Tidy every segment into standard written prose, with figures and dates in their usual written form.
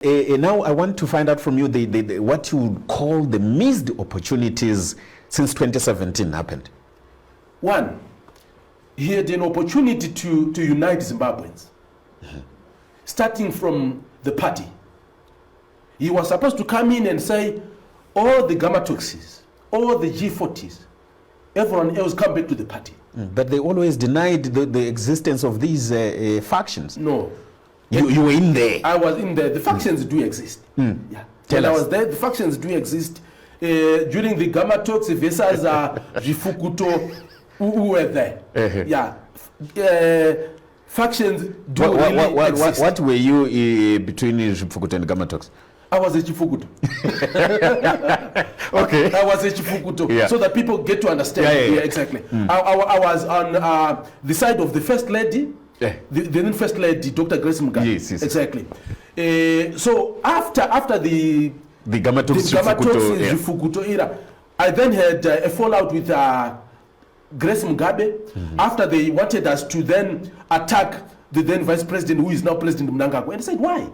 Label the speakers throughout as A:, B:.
A: Now I want to find out from you what you would call the missed opportunities since 2017 happened.
B: One, he had an opportunity to unite Zimbabweans, starting from the party. He was supposed to come in and say, all the Gamma Toxis, all the G40s, everyone else come back to the party.
A: But they always denied the existence of these factions.
B: No.
A: You were in there.
B: I was in there. The factions do exist. Yeah. When I was there, the factions do exist. During the Gamma Talks, Vesas Jifukuto, who were there. Yeah. Factions do really exist.
A: What were you between Jifukuto and Gamma Talks?
B: I was a Chifukuto.
A: Okay.
B: I was a Chifukuto, so that people get to understand. Yeah, exactly. I was on the side of the First Lady, the then First Lady, Dr. Grace Mugabe.
A: Yes.
B: Exactly. So after the
A: Gamma Talks
B: Chifukuto era, I then had a fallout with Grace Mugabe after they wanted us to then attack the then Vice President, who is now President Mnangagwa. And I said, why?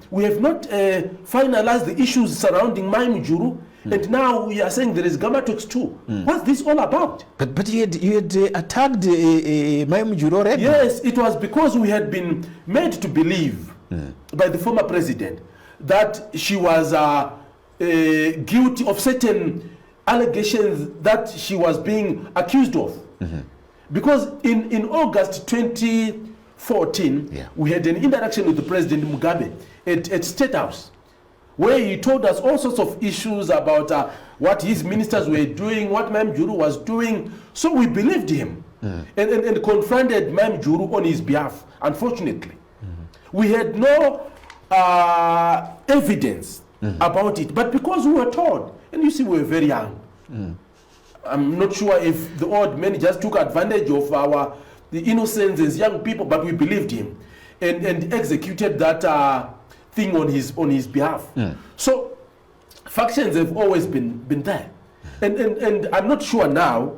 B: We have not finalized the issues surrounding Mnangagwa, and now we are saying there is Gamma Talks too. What's this all about?
A: But you had attacked Mnangagwa already?
B: Yes, it was because we had been made to believe by the former president that she was guilty of certain allegations that she was being accused of. Because in August 2014, we had an interaction with the President Mugabe at State House, where he told us all sorts of issues about what his ministers were doing, what Mnangagwa was doing. So we believed him and confronted Mnangagwa on his behalf. Unfortunately, we had no evidence about it, but because we were told, and you see, we were very young. I'm not sure if the old men just took advantage of the innocence as young people, but we believed him and executed that thing on his behalf. So factions have always been there, and I'm not sure now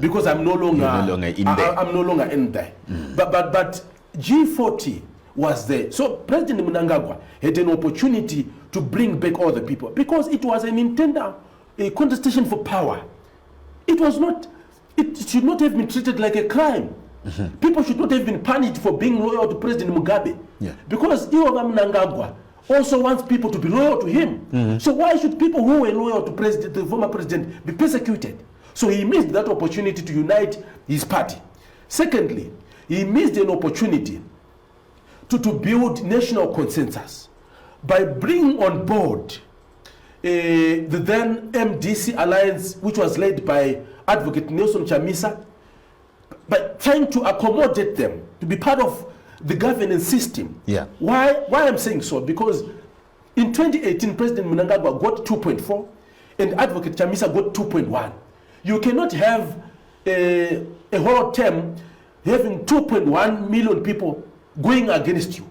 B: because I'm no longer in there. I'm no longer in there. But G40 was there. So President Mnangagwa had an opportunity to bring back all the people because it was an intended a contestation for power. It was not. It should not have been treated like a crime. People should not have been punished for being loyal to President Mugabe. Because Mnangagwa also wants people to be loyal to him. So why should people who were loyal to the former president be persecuted? So he missed that opportunity to unite his party. Secondly, he missed an opportunity to build national consensus by bringing on board the then MDC alliance, which was led by Advocate Nelson Chamisa, but trying to accommodate them to be part of the governance system. Why I'm saying so? Because in 2018, President Mnangagwa got 2.4 and Advocate Chamisa got 2.1. You cannot have a whole term having 2.1 million people going against you.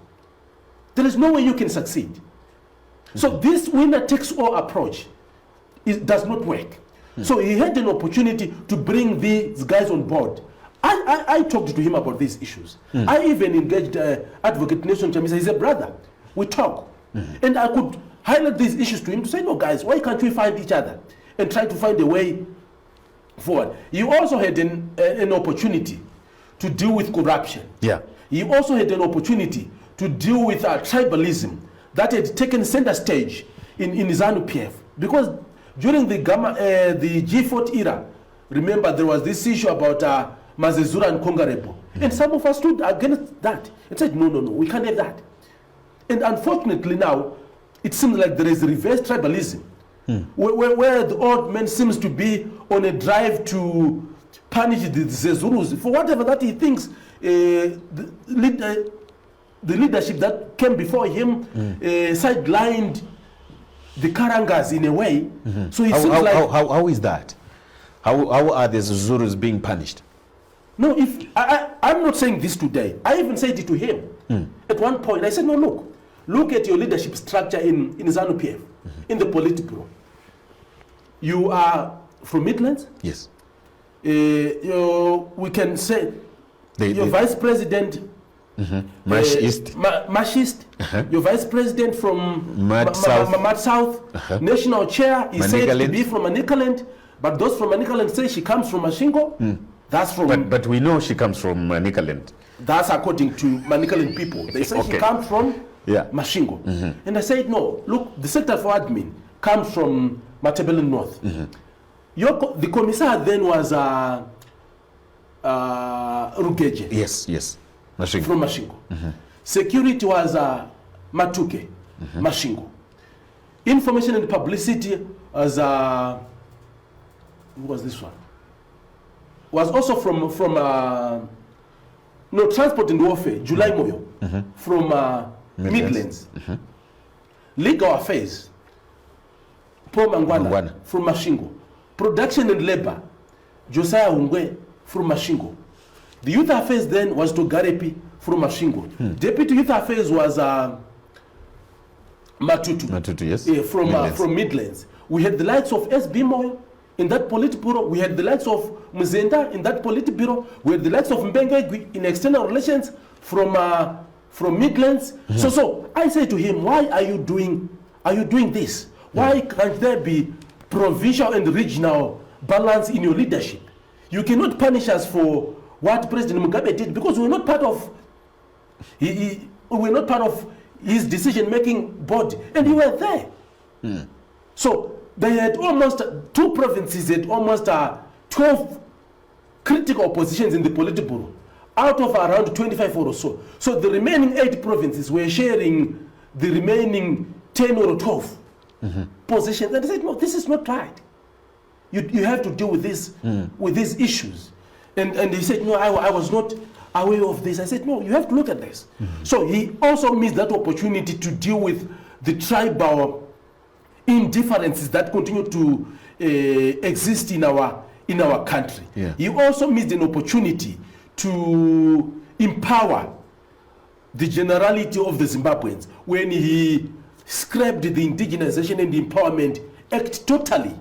B: There is no way you can succeed. So this winner takes all approach, it does not work. So he had an opportunity to bring these guys on board. I talked to him about these issues. I even engaged Advocate Nelson Chamisa. He's a brother. We talk. And I could highlight these issues to him to say, no guys, why can't we find each other and try to find a way forward? He also had an opportunity to deal with corruption. He also had an opportunity to deal with tribalism that had taken center stage in ZANU-PF. Because during the G40 era, remember there was this issue about Mazezura and Kongarebo. And some of us stood against that and said, no, we can't have that. And unfortunately now, it seems like there is reverse tribalism, where the old man seems to be on a drive to punish the Zezurus for whatever that he thinks the leadership that came before him sidelined the Karangas in a way. So it seems like...
A: How is that? How are the Zurus being punished?
B: No, I'm not saying this today. I even said it to him. At one point, I said, no, look at your leadership structure in ZANU-PF, in the Politburo. You are from Midlands?
A: Yes.
B: We can say your vice president
A: Marxist.
B: Marxist, Your vice president from
A: Mad
B: South. National chair is said to be from Manicaland, but those from Manicaland say she comes from Mashingo. That's from.
A: But we know she comes from Manicaland.
B: That's according to Manicaland people. They say she comes from Mashingo. And I said, no, look, the sector for admin comes from Matabele North. The commissar then was Rugeje.
A: Yes. Mashingo.
B: From Mashingo. Security was Matuke, Mashingo. Information and publicity was who was this one? Was also from transport and warfare, July Moyo, from Midlands. Legal affairs, Paul Mangwana from Mashingo. Production and labor, Josiah Ungwe from Mashingo. The youth affairs then was to Garepi from Mashingo. Deputy youth affairs was Matutu, yes. From Midlands. We had the likes of SB Moyo in that Politburo. We had the likes of Mzenda in that Politburo. We had the likes of Mnangagwa in external relations from Midlands. So I say to him, why are you doing this? Why can't there be provincial and regional balance in your leadership? You cannot punish us for what President Mugabe did because we're not part of his decision-making body, and you were there. So they had almost 2 provinces had almost 12 critical positions in the Politburo out of around 25 or so. So the remaining 8 provinces were sharing the remaining 10 or 12 positions. And they said, no, this is not right. You have to deal with this with these issues. And he said, no, I was not aware of this. I said, no, you have to look at this. So he also missed that opportunity to deal with the tribal indifferences that continue to exist in our country. He also missed an opportunity to empower the generality of the Zimbabweans when he scrapped the Indigenization and Empowerment Act totally,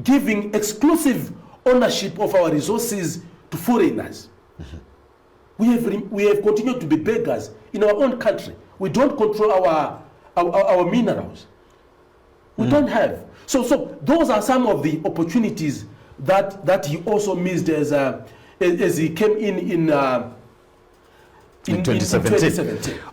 B: giving exclusive ownership of our resources to foreigners. We have continued to be beggars in our own country. We don't control our minerals. We don't have. So those are some of the opportunities that he also missed as he came in 2017.